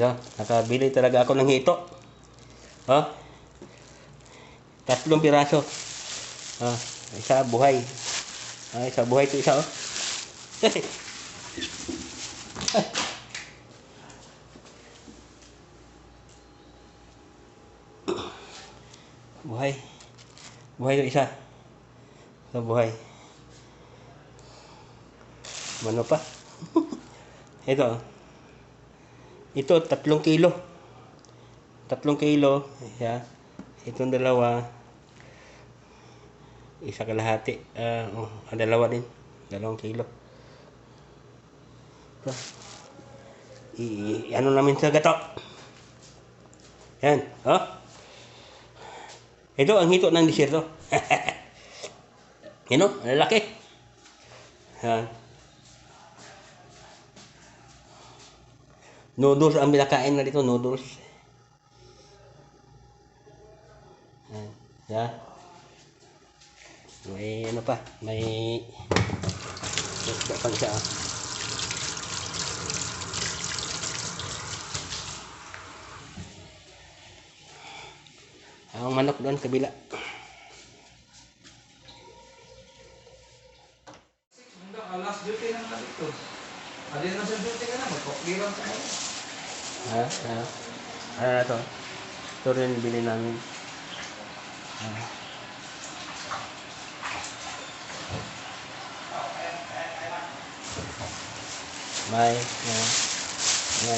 Ito, nakabili talaga ako ng hito. Oh, 3 piraso. Oh, isa buhay. Isa buhay ito isa, oh. Buhay. Buhay ito isa. Ito buhay. Ano pa? Ito. Ito, 3 kilo. 3 kilo. Yeah. Itong dalawa. Isa kalahati. Dalawa din. 2 kilo. Ito. Ano namin sa gato. Yan. Oh. Ito ang hito ng disyerto. Yan o, lalaki. Yan. Noodles ang binakain na dito, noodles. Yan. Yan. May ano pa, may pang siya. Ang manok doon, kabila. Last duty na naman ito. Alin na sa duty ka na, magpapirang ka na. Ito. Ito rin bili namin. May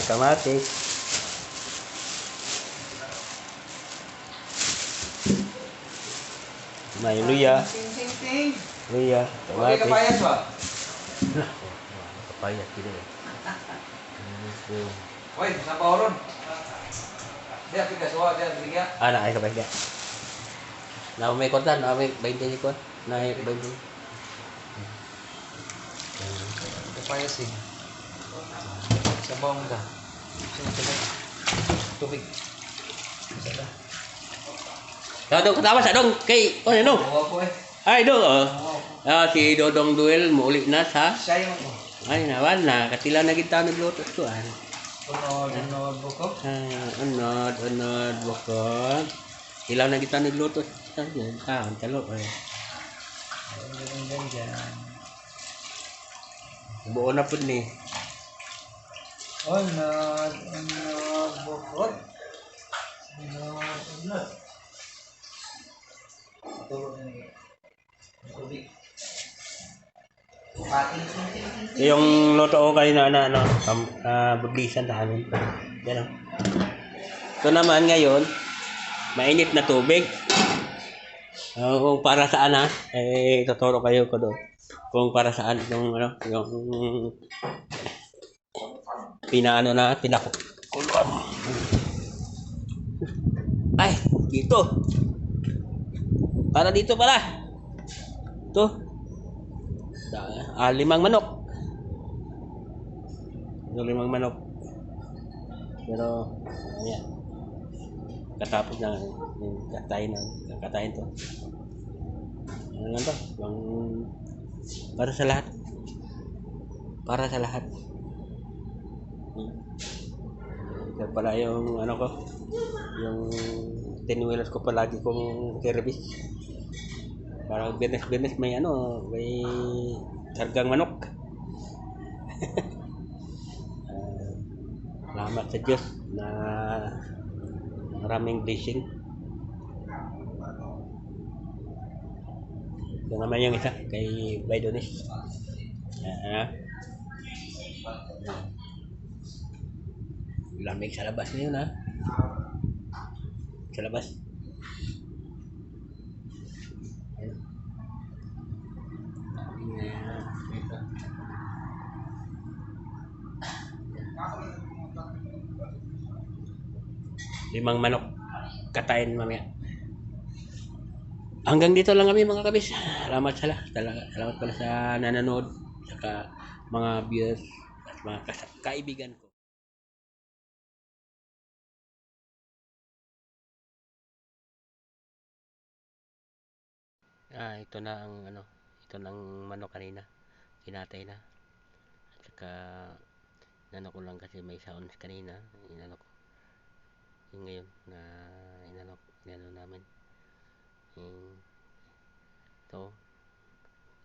kamatis. May luya. Luya, Okay, kamatis. kapayas ba? Kapayas, hindi. Uy, saan pa oron? Diya, pigasuwa, diya, bigya. Ay kapayas. Na may kontan, na may 20 ni kon. Na 20. Kapayas eh. Sabong ka. Tubig. Dodong katawa sa dong kay ano? Bawa ko eh. Ay dong. Si Dodong Duel muuli na sa Siya yung ay nawan na katila na kita nagluto tuan. unod buko. Unod bukod. Ilaw na kita nagluto sa yan. Ang talo eh. Ganyan. Buo na pud ni. Unod bukod. Unod. Tulog na niya. Tubig. Yung luto ko kanina na bublisan sa amin. Yan o. Ito naman ngayon, mainit na tubig. Kung para saan tuturo kayo ko doon. Kung para saan yung pinaano na tinako. Ay, dito. Para dito pala. Ito. 5 manok. Ito 5 manok. Pero, ayan. Katapos na yung katayin to. Ano lang to? Para sa lahat. Para sa lahat. Ito pala yung ano ko. Yung 10 wheelers ko palagi kong service. Parang benes may kargang manok. Salamat sa Diyos na maraming blessing. Ito naman yung isa kay Baidonis. Lamig sa labas ngayon ha. Sa labas. Limang manok katayin mamaya. Hanggang dito lang kami mga kabis. Salamat salamat pala sa nanonood saka mga viewers at mga kaibigan ko. Ito na ito ng manok kanina. Kinatay na. At saka inano ko lang kasi may sounds kanina, inano ko yung ngayon na inano namin yung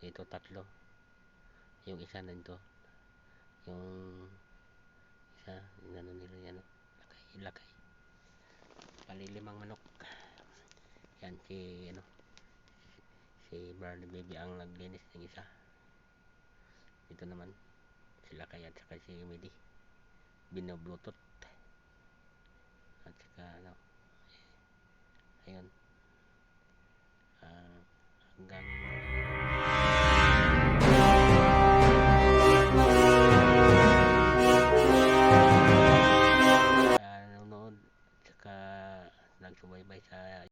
ito tatlo, yung isa nandito, yung isa inano nila yan, lakay palilimang manok. Yan si Barney Baby ang naglinis ng isa. Ito naman sila kaya at saka si Midi binoblutot at saka ayun, hanggang